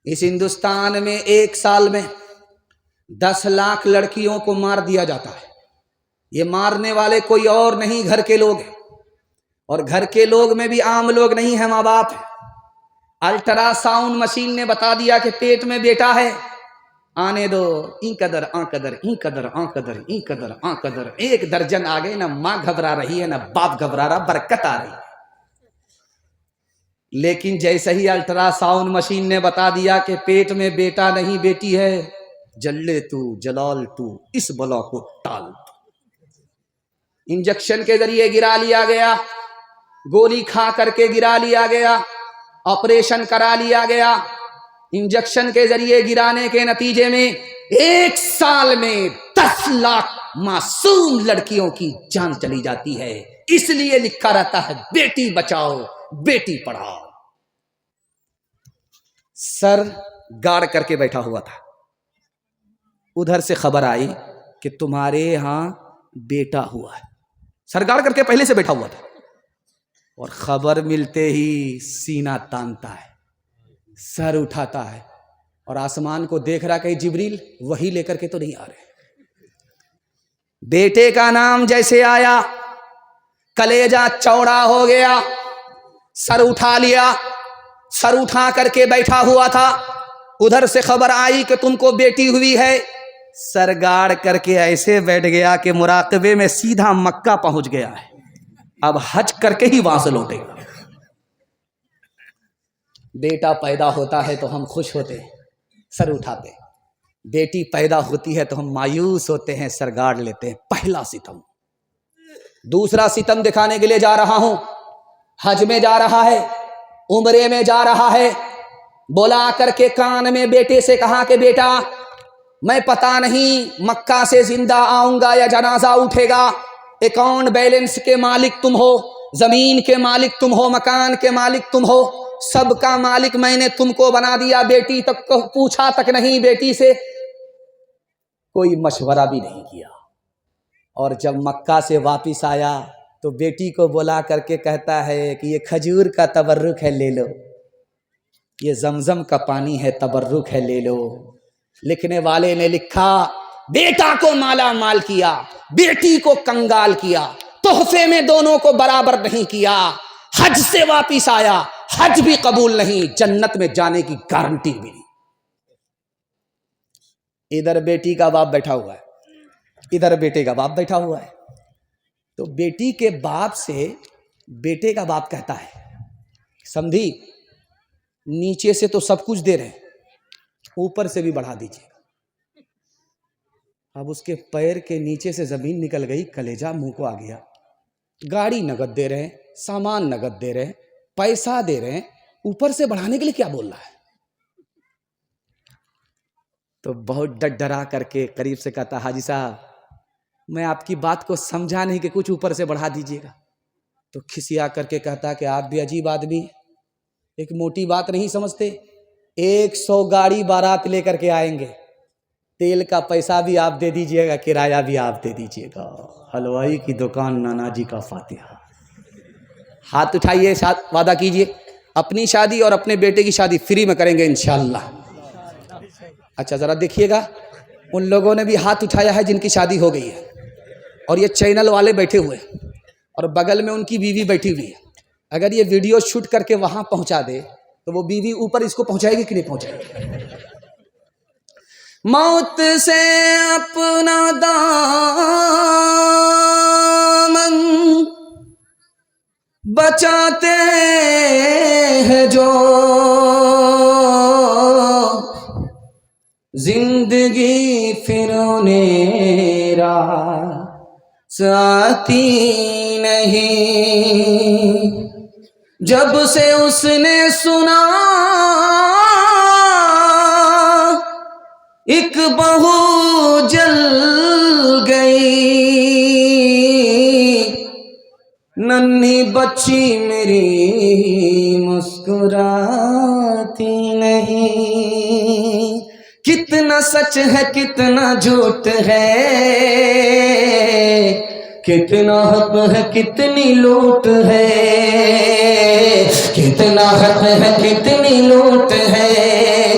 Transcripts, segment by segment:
اس ہندوستان میں ایک سال میں 10 لاکھ لڑکیوں کو مار دیا جاتا ہے۔ یہ مارنے والے کوئی اور نہیں، گھر کے لوگ ہیں، اور گھر کے لوگ میں بھی عام لوگ نہیں ہیں، ماں باپ ہیں۔ الٹرا ساؤنڈ مشین نے بتا دیا کہ پیٹ میں بیٹا ہے، آنے دو، این قدر آن قدر این قدر آن قدر این قدر آن قدر، 1 درجن آ گئے، نہ ماں گھبرا رہی ہے نہ باپ گھبرا رہا، برکت آ رہی ہے۔ لیکن جیسے ہی الٹرا ساؤنڈ مشین نے بتا دیا کہ پیٹ میں بیٹا نہیں بیٹی ہے، جلے تو جلال تو اس بلا کو ٹال تو، انجیکشن کے ذریعے گرا لیا گیا، گولی کھا کر کے گرا لیا گیا، آپریشن کرا لیا گیا۔ انجیکشن کے ذریعے گرانے کے نتیجے میں 1 سال میں 10 لاکھ معصوم لڑکیوں کی جان چلی جاتی ہے۔ اس لیے لکھا رہتا ہے بیٹی بچاؤ بیٹی پڑھاؤ۔ سر گاڑ کر کے بیٹھا ہوا تھا، ادھر سے خبر آئی کہ تمہارے ہاں بیٹا ہوا ہے۔ سر گاڑ کر کے پہلے سے بیٹھا ہوا تھا، اور خبر ملتے ہی سینہ تانتا ہے، سر اٹھاتا ہے، اور آسمان کو دیکھ رہا کہ جبریل وہی لے کر کے تو نہیں آ رہے۔ بیٹے کا نام جیسے آیا، کلیجہ چوڑا ہو گیا، سر اٹھا لیا، سر اٹھا کر کے بیٹھا ہوا تھا، ادھر سے خبر آئی کہ تم کو بیٹی ہوئی ہے، سر گاڑ کر کے ایسے بیٹھ گیا کہ مراقبے میں سیدھا مکہ پہنچ گیا ہے، اب حج کر کے ہی وہاں سے لوٹے گا۔ بیٹا پیدا ہوتا ہے تو ہم خوش ہوتے ہیں، سر اٹھاتے ہیں، بیٹی پیدا ہوتی ہے تو ہم مایوس ہوتے ہیں، سر گاڑ لیتے ہیں۔ پہلا ستم۔ دوسرا ستم دکھانے کے لیے جا رہا ہوں، حج میں جا رہا ہے، عمرے میں جا رہا ہے، بلا کر کے کان میں بیٹے سے کہا کہ بیٹا میں پتا نہیں مکہ سے زندہ آؤں گا یا جنازہ اٹھے گا، اکاؤنٹ بیلنس کے مالک تم ہو، زمین کے مالک تم ہو، مکان کے مالک تم ہو، سب کا مالک میں نے تم کو بنا دیا، بیٹی تک کو پوچھا تک نہیں، بیٹی سے کوئی مشورہ بھی نہیں کیا۔ اور جب مکہ سے واپس آیا تو بیٹی کو بلا کر کے کہتا ہے کہ یہ کھجور کا تبرک ہے، لے لو، یہ زمزم کا پانی ہے، تبرک ہے، لے لو۔ لکھنے والے نے لکھا بیٹا کو مالا مال کیا، بیٹی کو کنگال کیا، تحفے میں دونوں کو برابر نہیں کیا، حج سے واپس آیا، حج بھی قبول نہیں، جنت میں جانے کی گارنٹی بھی نہیں۔ ادھر بیٹی کا باپ بیٹھا ہوا ہے، ادھر بیٹے کا باپ بیٹھا ہوا ہے، تو بیٹی کے باپ سے بیٹے کا باپ کہتا ہے سمدھی نیچے سے تو سب کچھ دے رہے ہیں، اوپر سے بھی بڑھا دیجیے۔ اب اس کے پیر کے نیچے سے زمین نکل گئی، کلیجہ منہ کو آ گیا۔ گاڑی نگد دے رہے ہیں، سامان نگد دے رہے ہیں، پیسہ دے رہے ہیں، اوپر سے بڑھانے کے لیے کیا بول رہا ہے؟ تو بہت ڈر ڈرا کر کے قریب سے کہتا حاجی صاحب میں آپ کی بات کو سمجھا نہیں کہ کچھ اوپر سے بڑھا دیجیے گا۔ تو کھسیا کر کے کہتا کہ آپ بھی عجیب آدمی، ایک موٹی بات نہیں سمجھتے، 100 گاڑی بارات لے کر کے آئیں گے، تیل کا پیسہ بھی آپ دے دیجیے گا، کرایہ بھی آپ دے دیجیے گا، حلوائی کی دکان نانا جی کا فاتحہ۔ ہاتھ اٹھائیے، وعدہ کیجیے اپنی شادی اور اپنے بیٹے کی شادی فری میں کریں گے انشاءاللہ۔ اچھا ذرا دیکھیے گا، ان لوگوں نے بھی ہاتھ اٹھایا ہے جن کی شادی ہو گئی ہے، اور یہ چینل والے بیٹھے ہوئے اور بغل میں ان کی بیوی بیٹھی ہوئی ہے۔ اگر یہ ویڈیو شوٹ کر کے وہاں پہنچا دے تو وہ بیوی اوپر اس کو پہنچائے گی کہ نہیں پہنچائے گی؟ موت سے اپنا دامن بچاتے ہیں جو، زندگی پھرونے راہ آتی نہیں، جب سے اس نے سنا ایک بہو جل گئی، ننھی بچی میری مسکراتی نہیں، کتنا سچ ہے کتنا جھوٹ ہے، کتنا حق ہے کتنی لوٹ ہے، کتنا حق ہے کتنی لوٹ ہے،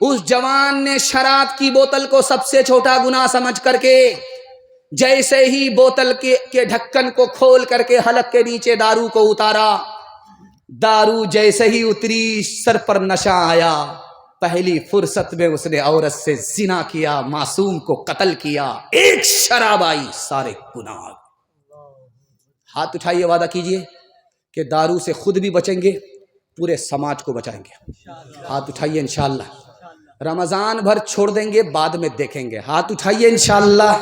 اس جوان نے شراب کی بوتل کو سب سے چھوٹا گناہ سمجھ کر کے جیسے ہی بوتل کے ڈھکن کو کھول کر کے حلق کے نیچے دارو کو اتارا، دارو جیسے ہی اتری سر پر نشہ آیا، پہلی فرصت میں اس نے عورت سے زنا کیا، معصوم کو قتل کیا، ایک شراب آئی سارے گناہ۔ ہاتھ اٹھائیے، وعدہ کیجئے کہ دارو سے خود بھی بچیں گے، پورے سماج کو بچائیں گے۔ ہاتھ اٹھائیے انشاءاللہ۔ رمضان بھر چھوڑ دیں گے، بعد میں دیکھیں گے۔ ہاتھ اٹھائیے انشاءاللہ۔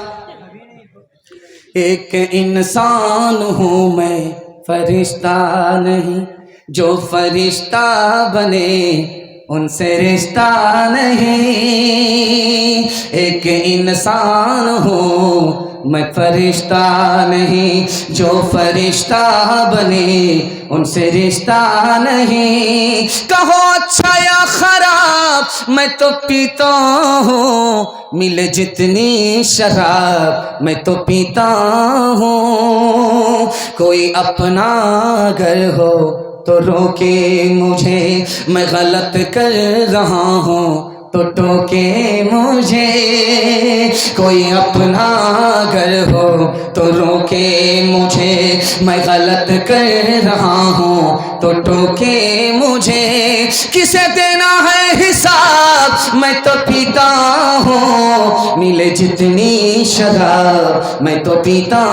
ایک انسان ہوں میں فرشتہ نہیں، جو فرشتہ بنے ان سے رشتہ نہیں۔ ایک انسان ہوں میں فرشتہ نہیں، جو فرشتہ بنے ان سے رشتہ نہیں۔ کہو اچھا یا خراب میں تو پیتا ہوں، ملے جتنی شراب میں تو پیتا ہوں۔ کوئی اپنا گھر ہو تو روکے مجھے، میں غلط کر رہا ہوں تو ٹوکے مجھے۔ کوئی اپنا گھر ہو تو روکے مجھے، میں غلط کر رہا ہوں تو ٹوکے مجھے۔ کسے دینا ہے حساب میں تو پیتا ہوں، ملے جتنی شراب میں تو پیتا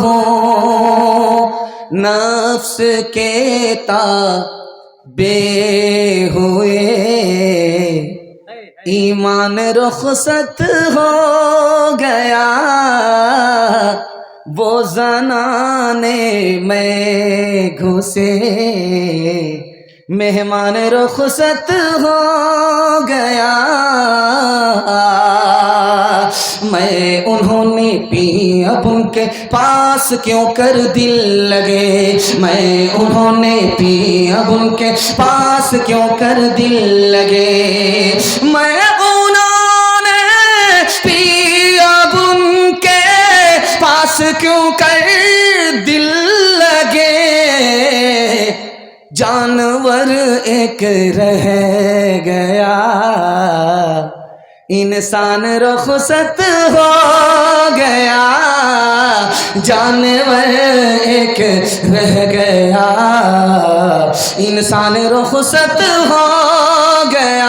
ہوں۔ نفس کے تابع ہوئے ایمان رخصت ہو گیا، وہ زنانے میں گھسے مہمان رخصت ہو گیا۔ میں انہوں نے پی اب ان کے پاس کیوں کر دل لگے، میں انہوں نے پی اب ان کے پاس کیوں کر دل لگے۔ میں انہوں نے پی اب ان کے پاس کیوں کر دل لگے۔ جانور ایک رہ گیا، انسان رخصت ہو گیا۔ جانور ایک رہ گیا، انسان رخصت ہو گیا۔